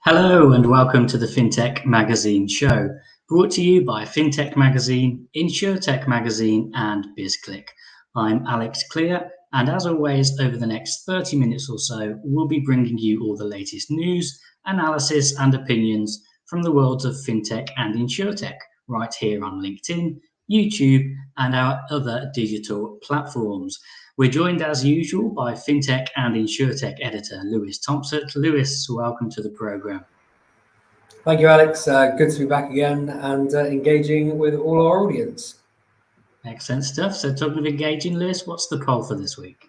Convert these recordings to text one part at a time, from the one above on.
Hello and welcome to the FinTech Magazine Show, brought to you by FinTech Magazine, InsurTech Magazine and BizClick. I'm Alex Clere, and as always, over the next 30 minutes or so, we'll be bringing you all the latest news, analysis and opinions from the worlds of FinTech and InsurTech, right here on LinkedIn, YouTube and our other digital platforms. We're joined as usual by FinTech and InsurTech editor Lewis Thompson. Lewis, welcome to the program. Thank you, Alex. Good to be back again and engaging with all our audience. Excellent stuff. So talking of engaging, Lewis, what's the poll for this week?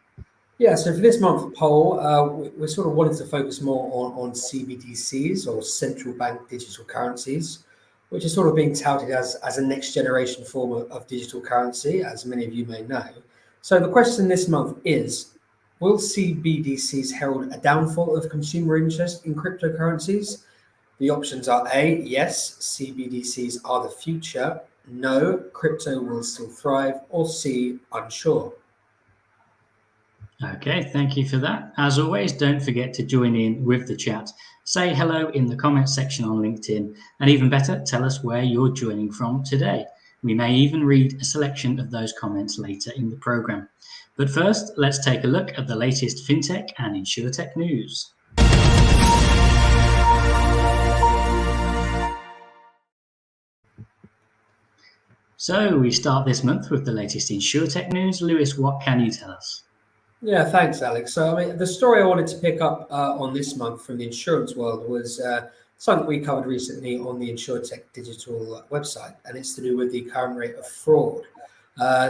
Yeah, so for this month's poll, we sort of wanted to focus more on CBDCs or central bank digital currencies, which is sort of being touted as a next generation form of digital currency, as many of you may know. So the question this month is, will CBDCs herald a downfall of consumer interest in cryptocurrencies? The options are A, yes, CBDCs are the future, no, crypto will still thrive, or C, unsure. Okay, thank you for that. As always, don't forget to join in with the chat. Say hello in the comments section on LinkedIn, and even better, tell us where you're joining from today. We may even read a selection of those comments later in the program. But first, let's take a look at the latest FinTech and InsurTech news. So we start this month with the latest InsurTech news. Lewis, what can you tell us? Yeah, thanks, Alex. So, the story I wanted to pick up on this month from the insurance world was something we covered recently on the InsurTech digital website, and it's to do with the current rate of fraud,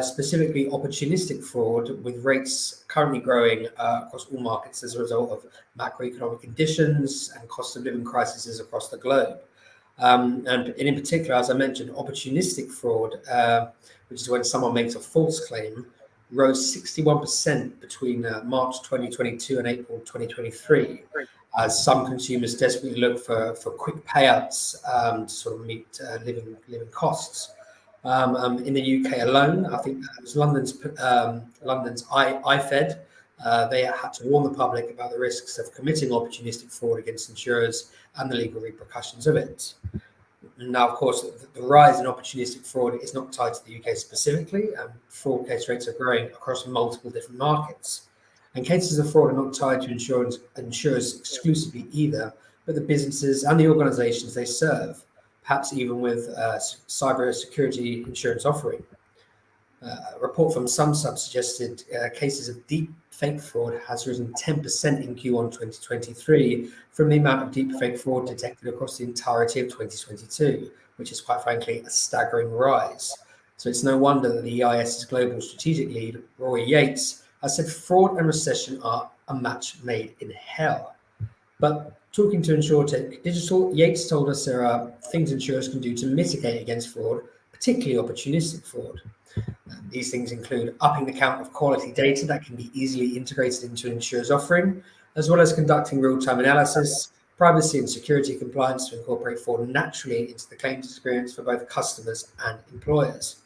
specifically opportunistic fraud, with rates currently growing across all markets as a result of macroeconomic conditions and cost of living crises across the globe. And in particular, as I mentioned, opportunistic fraud, which is when someone makes a false claim, rose 61% between March 2022 and April 2023, as some consumers desperately look for quick payouts to sort of meet living costs. In the UK alone, I think it was London's IFED. They had to warn the public about the risks of committing opportunistic fraud against insurers and the legal repercussions of it. Now, of course, the rise in opportunistic fraud is not tied to the UK specifically, and fraud case rates are growing across multiple different markets. And cases of fraud are not tied to insurers exclusively either, but the businesses and the organizations they serve, perhaps even with cyber security insurance offering. A report from SumSub suggested cases of deep fake fraud has risen 10% in Q1 2023 from the amount of deep fake fraud detected across the entirety of 2022, which is quite frankly a staggering rise. So it's no wonder that the EIS's global strategic lead, Roy Yates, has said fraud and recession are a match made in hell. But talking to InsurTech Digital, Yates told us there are things insurers can do to mitigate against fraud, particularly opportunistic fraud. These things include upping the count of quality data that can be easily integrated into an insurer's offering, as well as conducting real-time analysis, privacy and security compliance to incorporate fraud naturally into the claims experience for both customers and employers.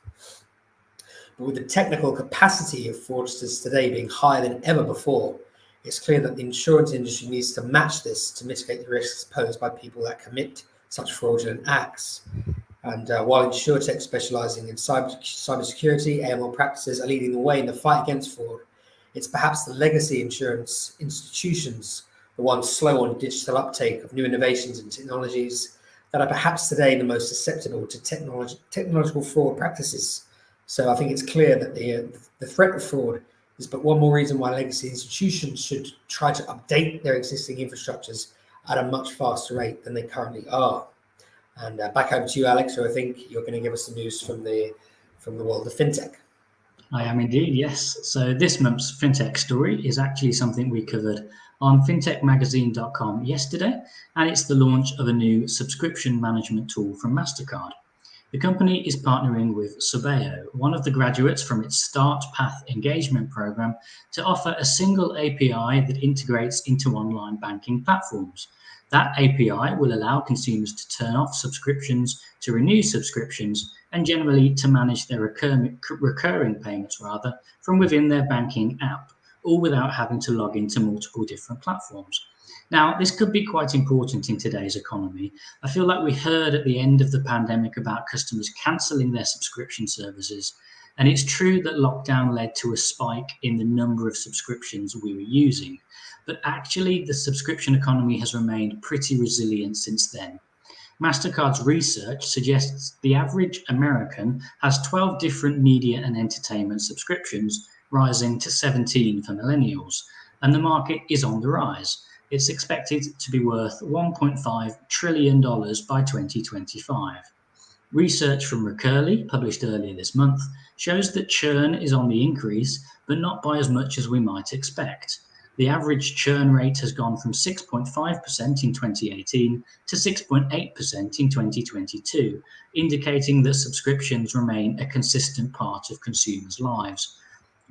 But with the technical capacity of fraudsters today being higher than ever before, it's clear that the insurance industry needs to match this to mitigate the risks posed by people that commit such fraudulent acts. And while InsurTech specializing in cybersecurity, AML practices are leading the way in the fight against fraud, it's perhaps the legacy insurance institutions, the ones slow on digital uptake of new innovations and technologies, that are perhaps today the most susceptible to technological fraud practices. So I think it's clear that the threat of fraud is but one more reason why legacy institutions should try to update their existing infrastructures at a much faster rate than they currently are. And back over to you, Alex, who I think you're going to give us the news from the world of FinTech. I am indeed, yes. So this month's FinTech story is actually something we covered on fintechmagazine.com yesterday, and it's the launch of a new subscription management tool from MasterCard. The company is partnering with Subeo, one of the graduates from its Start Path engagement program, to offer a single API that integrates into online banking platforms. That API will allow consumers to turn off subscriptions, to renew subscriptions, and generally to manage their recurring payments from within their banking app, all without having to log into multiple different platforms. Now, this could be quite important in today's economy. I feel like we heard at the end of the pandemic about customers cancelling their subscription services, and it's true that lockdown led to a spike in the number of subscriptions we were using, but actually the subscription economy has remained pretty resilient since then. MasterCard's research suggests the average American has 12 different media and entertainment subscriptions, rising to 17 for millennials, and the market is on the rise. It's expected to be worth $1.5 trillion by 2025. Research from Recurly, published earlier this month, shows that churn is on the increase, but not by as much as we might expect. The average churn rate has gone from 6.5% in 2018 to 6.8% in 2022, indicating that subscriptions remain a consistent part of consumers' lives.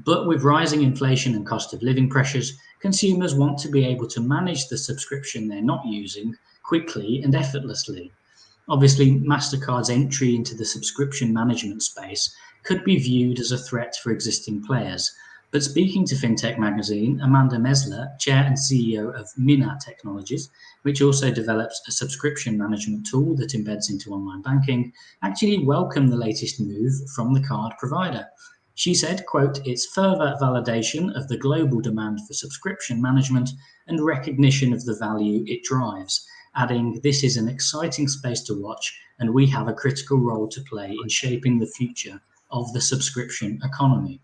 But with rising inflation and cost of living pressures, consumers want to be able to manage the subscription they're not using quickly and effortlessly. Obviously, MasterCard's entry into the subscription management space could be viewed as a threat for existing players. But speaking to FinTech Magazine, Amanda Mesler, Chair and CEO of Mina Technologies, which also develops a subscription management tool that embeds into online banking, actually welcomed the latest move from the card provider. She said, quote, "It's further validation of the global demand for subscription management and recognition of the value it drives," adding, "This is an exciting space to watch, and we have a critical role to play in shaping the future of the subscription economy."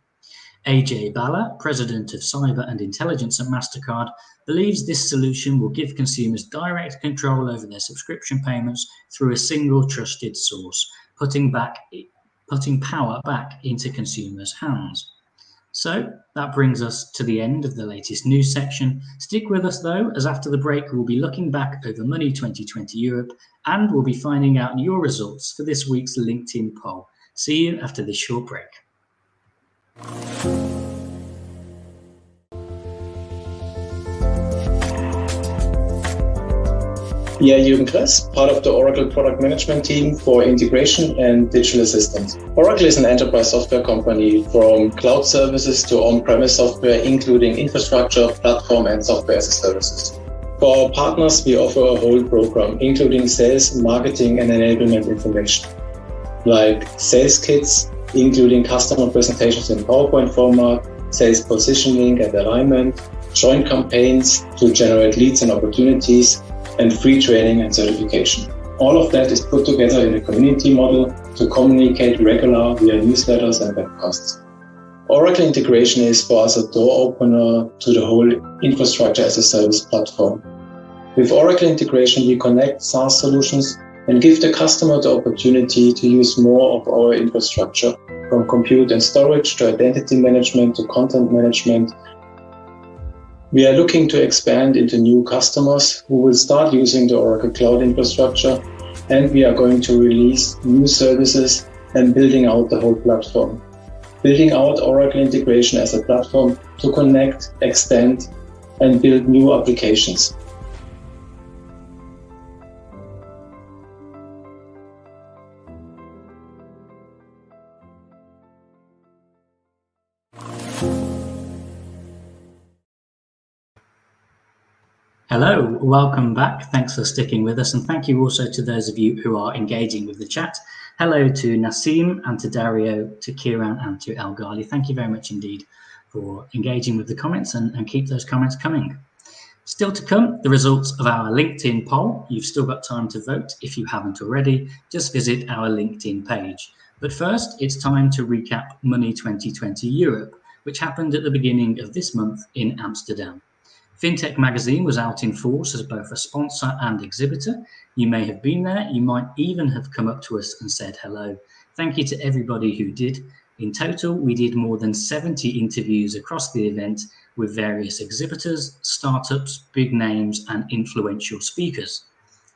AJ Balla, President of Cyber and Intelligence at MasterCard, believes this solution will give consumers direct control over their subscription payments through a single trusted source, putting power back into consumers' hands. So that brings us to the end of the latest news section. Stick with us though, as after the break we'll be looking back over Money 2020 Europe, and we'll be finding out your results for this week's LinkedIn poll. See you after this short break. Yeah, Jürgen Kress, part of the Oracle product management team for integration and digital assistance. Oracle is an enterprise software company from cloud services to on-premise software, including infrastructure, platform, and software as a services. For our partners, we offer a whole program, including sales, marketing, and enablement information, like sales kits, including customer presentations in PowerPoint format, sales positioning and alignment, joint campaigns to generate leads and opportunities, and free training and certification. All of that is put together in a community model to communicate regular via newsletters and webcasts. Oracle integration is for us a door opener to the whole infrastructure as a service platform. With Oracle integration, we connect SaaS solutions and give the customer the opportunity to use more of our infrastructure, from compute and storage to identity management to content management. We are looking to expand into new customers who will start using the Oracle Cloud infrastructure, and we are going to release new services and building out the whole platform. Building out Oracle integration as a platform to connect, extend, and build new applications. Hello, welcome back. Thanks for sticking with us, and thank you also to those of you who are engaging with the chat. Hello to Nassim and to Dario, to Kieran and to El Ghali. Thank you very much indeed for engaging with the comments, and keep those comments coming. Still to come, the results of our LinkedIn poll. You've still got time to vote if you haven't already. Just visit our LinkedIn page. But first, it's time to recap Money 2020 Europe, which happened at the beginning of this month in Amsterdam. FinTech Magazine was out in force as both a sponsor and exhibitor. You may have been there. You might even have come up to us and said hello. Thank you to everybody who did. In total, we did more than 70 interviews across the event with various exhibitors, startups, big names, and influential speakers.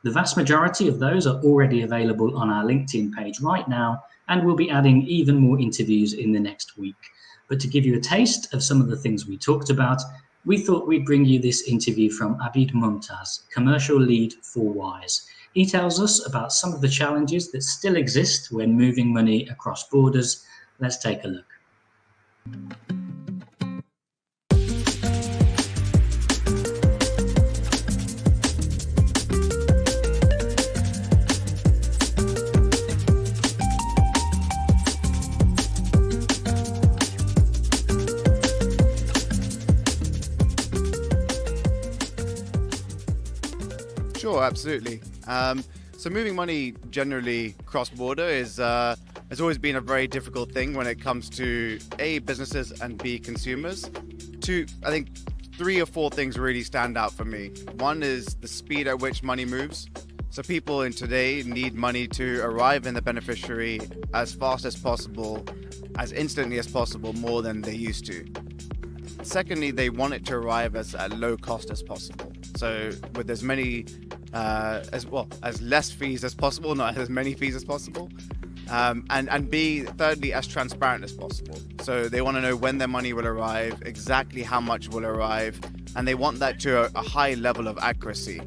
The vast majority of those are already available on our LinkedIn page right now, and we'll be adding even more interviews in the next week. But to give you a taste of some of the things we talked about, we thought we'd bring you this interview from Abid Mumtaz, commercial lead for Wise. He tells us about some of the challenges that still exist when moving money across borders. Let's take a look. Sure, absolutely. So moving money generally cross-border has always been a very difficult thing when it comes to A, businesses, and B, consumers. Two, I think 3 or 4 things really stand out for me. One is the speed at which money moves. So people in today need money to arrive in the beneficiary as fast as possible, as instantly as possible, more than they used to. Secondly, they want it to arrive as at low cost as possible. So with as many, as less fees as possible, not as many fees as possible. And B, thirdly, as transparent as possible. So they want to know when their money will arrive, exactly how much will arrive, and they want that to a high level of accuracy.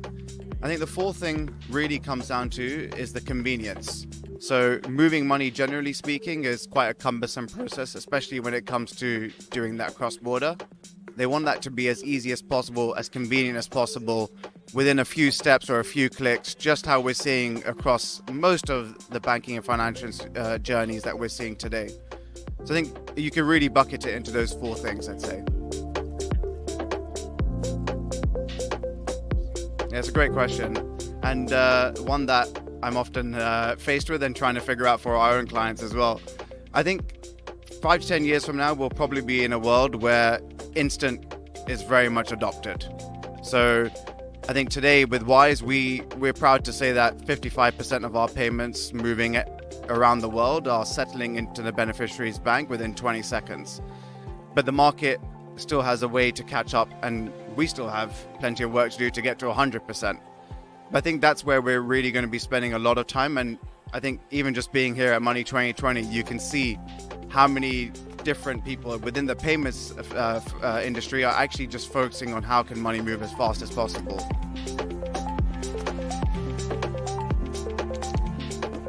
I think the fourth thing really comes down to is the convenience. So moving money, generally speaking, is quite a cumbersome process, especially when it comes to doing that cross-border. They want that to be as easy as possible, as convenient as possible, within a few steps or a few clicks, just how we're seeing across most of the banking and financial journeys that we're seeing today. So I think you can really bucket it into those 4 things, I'd say. Yeah, it's a great question, and one that I'm often faced with and trying to figure out for our own clients as well. I think 5 to 10 years from now, we'll probably be in a world where instant is very much adopted. So I think today with Wise, we're proud to say that 55% of our payments moving around the world are settling into the beneficiary's bank within 20 seconds. But the market still has a way to catch up, and we still have plenty of work to do to get to 100%. But I think that's where we're really going to be spending a lot of time. And I think even just being here at Money 2020, you can see how many different people within the payments industry are actually just focusing on how can money move as fast as possible.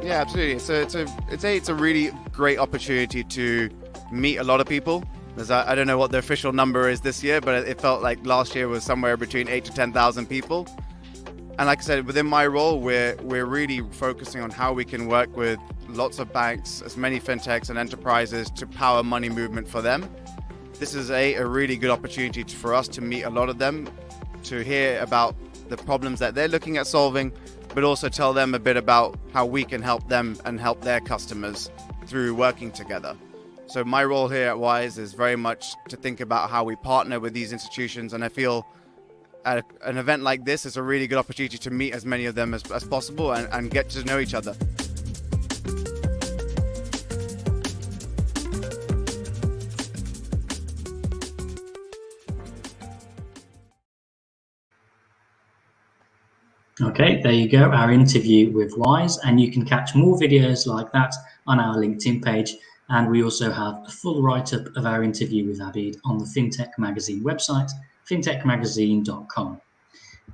Yeah, absolutely. So it's a really great opportunity to meet a lot of people. I don't know what the official number is this year, but it felt like last year was somewhere between 8,000 to 10,000 people. And like I said, within my role, we're really focusing on how we can work with lots of banks, as many fintechs and enterprises to power money movement for them. This is a really good opportunity for us to meet a lot of them, to hear about the problems that they're looking at solving, but also tell them a bit about how we can help them and help their customers through working together. So my role here at Wise is very much to think about how we partner with these institutions, and I feel at an event like this is a really good opportunity to meet as many of them as possible and get to know each other. Okay, there you go, our interview with Wise, and you can catch more videos like that on our LinkedIn page. And we also have a full write-up of our interview with Abid on the FinTech Magazine website, fintechmagazine.com.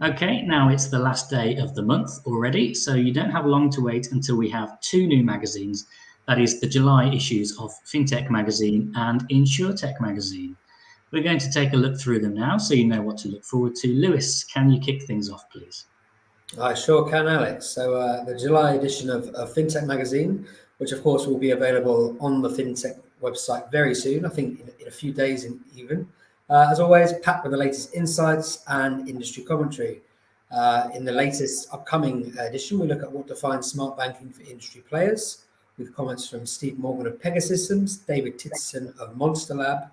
Okay, now it's the last day of the month already, so you don't have long to wait until we have 2 new magazines. That is the July issues of FinTech Magazine and InsurTech Magazine. We're going to take a look through them now so you know what to look forward to. Lewis, can you kick things off, please? I sure can, Alex. So the July edition of FinTech Magazine, which of course will be available on the FinTech website very soon, I think in a few days even. As always, packed with the latest insights and industry commentary. In the latest upcoming edition, we look at what defines smart banking for industry players, with comments from Steve Morgan of Pegasystems, David Titson of Monster Lab,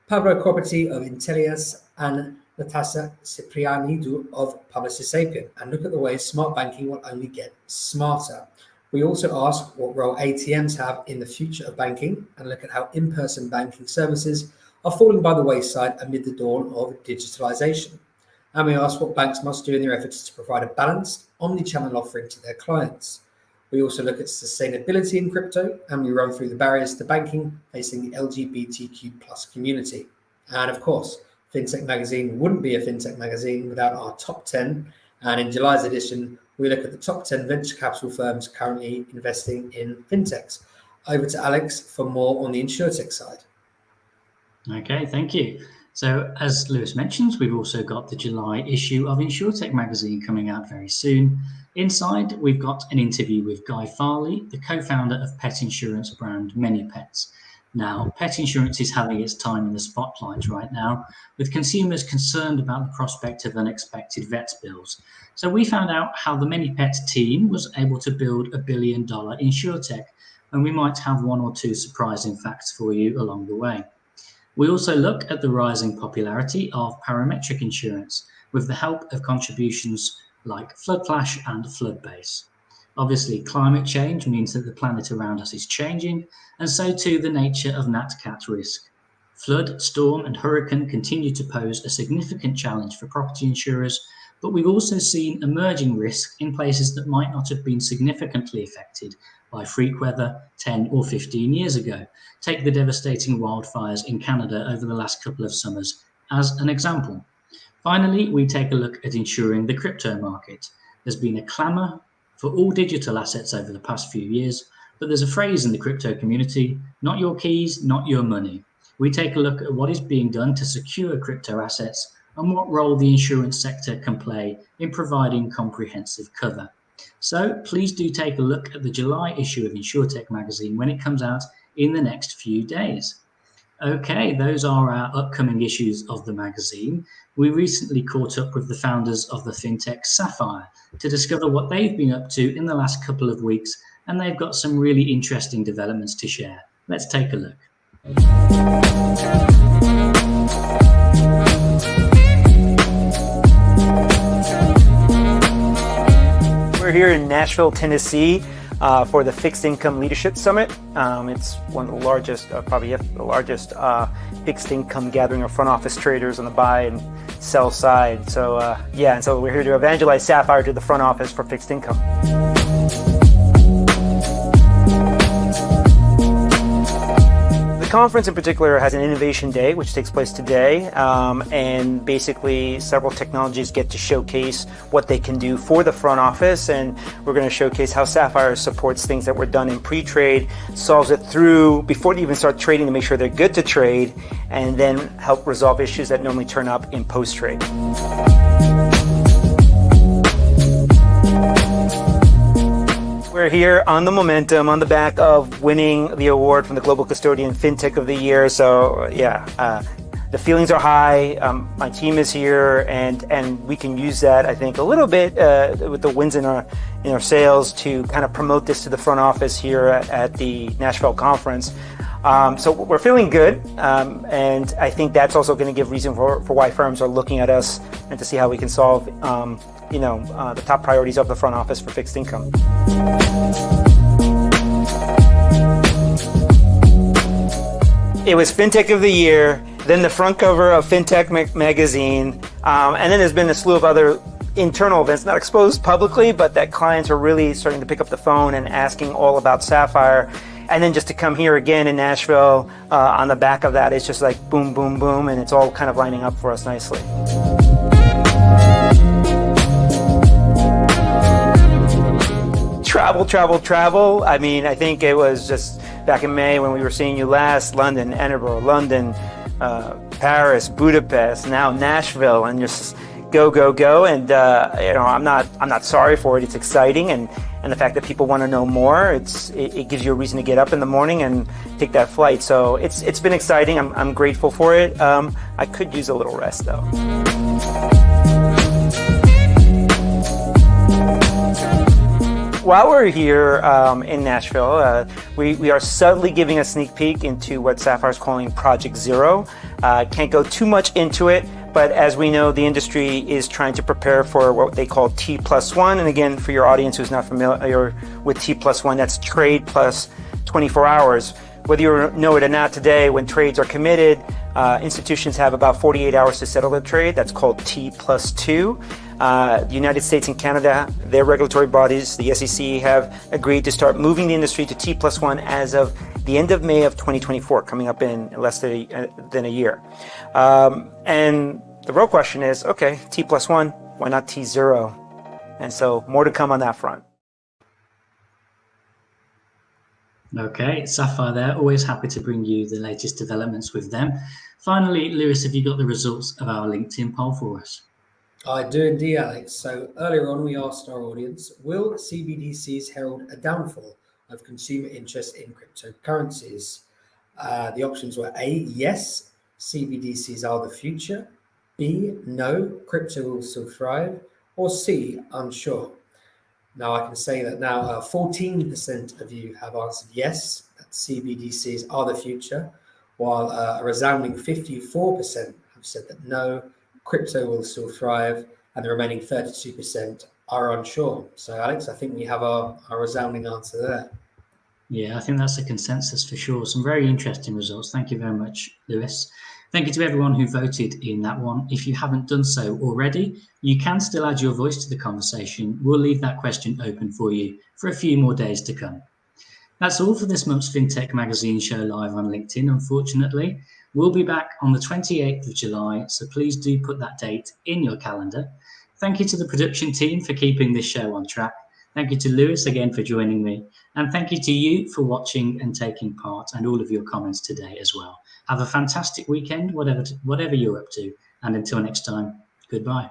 Pablo Cropperty of Intellias, and Natasha Ciprianidou of Publicis-Sapient, and look at the way smart banking will only get smarter. We also ask what role ATMs have in the future of banking, and look at how in-person banking services are falling by the wayside amid the dawn of digitalization. And we ask what banks must do in their efforts to provide a balanced, omni-channel offering to their clients. We also look at sustainability in crypto, and we run through the barriers to banking facing the LGBTQ+ community. And of course, FinTech Magazine wouldn't be a FinTech Magazine without our top 10. And in July's edition, we look at the top 10 venture capital firms currently investing in fintechs. Over to Alex for more on the InsurTech side. Okay, thank you. So as Lewis mentions, we've also got the July issue of InsurTech Magazine coming out very soon. Inside, we've got an interview with Guy Farley, the co-founder of pet insurance brand Many Pets. Now, pet insurance is having its time in the spotlight right now, with consumers concerned about the prospect of unexpected vet bills. So we found out how the Many Pets team was able to build $1 billion insurtech, and we might have one or two surprising facts for you along the way. We also look at the rising popularity of parametric insurance with the help of contributions like Floodflash and Floodbase. Obviously, climate change means that the planet around us is changing, and so too the nature of nat cat risk. Flood, storm, and hurricane continue to pose a significant challenge for property insurers, but we've also seen emerging risk in places that might not have been significantly affected by freak weather 10 or 15 years ago. Take the devastating wildfires in Canada over the last couple of summers as an example. Finally, we take a look at insuring the crypto market. There's been a clamour for all digital assets over the past few years, but there's a phrase in the crypto community, not your keys, not your money. We take a look at what is being done to secure crypto assets and what role the insurance sector can play in providing comprehensive cover. So please do take a look at the July issue of InsurTech Magazine when it comes out in the next few days. Okay, those are our upcoming issues of the magazine. We recently caught up with the founders of the FinTech Sapphire to discover what they've been up to in the last couple of weeks, and they've got some really interesting developments to share. Let's take a look. We're here in Nashville, Tennessee for the Fixed Income Leadership Summit. It's one of the largest, probably the largest fixed income gathering of front office traders on the buy and sell side. So and so we're here to evangelize Sapphire to the front office for fixed income. The conference in particular has an innovation day, which takes place today, and basically several technologies get to showcase what they can do for the front office, and we're going to showcase how Sapphire supports things that were done in pre-trade, solves it through before they even start trading to make sure they're good to trade, and then help resolve issues that normally turn up in post-trade. We're here on the momentum, on the back of winning the award from the Global Custodian FinTech of the Year. So the feelings are high. My team is here, and we can use that, I think, a little bit with the wins in our sales to kind of promote this to the front office here at the Nashville conference. So we're feeling good, and I think that's also going to give reason for why firms are looking at us and to see how we can solve the top priorities of the front office for fixed income. It was FinTech of the Year, then the front cover of FinTech Magazine, and then there's been a slew of other internal events, not exposed publicly, but that clients are really starting to pick up the phone and asking all about Sapphire. And then just to come here again in Nashville on the back of that, it's just like boom, boom, boom, and it's all kind of lining up for us nicely. Travel. I mean, I think it was just back in May when we were seeing you last, London, Edinburgh, London, Paris, Budapest, now Nashville, and just go. And, I'm not sorry for it. It's exciting. And the fact that people want to know more, it gives you a reason to get up in the morning and take that flight. So it's been exciting. I'm grateful for it. I could use a little rest though. While we're here in Nashville, we are subtly giving a sneak peek into what Sapphire's calling Project Zero. Can't go too much into it, but as we know, the industry is trying to prepare for what they call T+1. And again, for your audience who's not familiar with T+1, that's trade plus 24 hours. Whether you know it or not today, when trades are committed, institutions have about 48 hours to settle the trade. That's called T+2. The United States and Canada, their regulatory bodies, the SEC, have agreed to start moving the industry to T+1 as of the end of May of 2024, coming up in less than a year. And the real question is, okay, T+1, why not T0? And so more to come on that front. Okay, Sapphire there, always happy to bring you the latest developments with them. Finally, Lewis, have you got the results of our LinkedIn poll for us? I do indeed, Alex. So earlier on, we asked our audience, will CBDCs herald a downfall of consumer interest in cryptocurrencies? The options were A, yes, CBDCs are the future, B, no, crypto will still thrive, or C, unsure. Now I can say that now 14% of you have answered yes, that CBDCs are the future, while a resounding 54% have said that no, crypto will still thrive, and the remaining 32% are unsure. So Alex, I think we have our resounding answer there. Yeah, I think that's a consensus for sure. Some very interesting results. Thank you very much, Lewis. Thank you to everyone who voted in that one. If you haven't done so already, you can still add your voice to the conversation. We'll leave that question open for you for a few more days to come. That's all for this month's FinTech Magazine Show live on LinkedIn, unfortunately. We'll be back on the 28th of July, so please do put that date in your calendar. Thank you to the production team for keeping this show on track. Thank you to Lewis again for joining me. And thank you to you for watching and taking part and all of your comments today as well. Have a fantastic weekend, whatever you're up to. And until next time, goodbye.